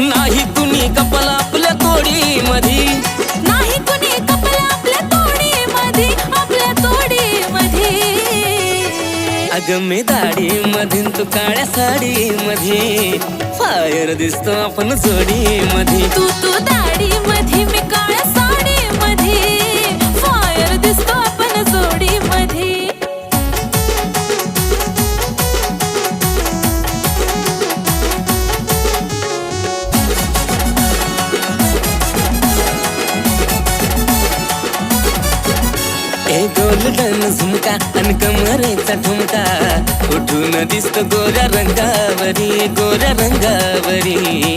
नाही कुणी कपल आपल्या तोडी मधी, नाही कुणी कपल आपल्या तोडी मधी, आपल्या तोडी मधी. अगं मी दाढी मधीन तू काळ्या साडी मध्ये, फायर दिसतो आपण जोडी मध्ये. तू दाढी मधी मी काळ्या साडी मध्ये, फायर दिसतो आपण जोडी मध्ये. ए गोल्डन झुमका आणि कमरेचा ठुमका, उठून दिसतो गोऱ्या रंगावरी, गोऱ्या रंगावरी.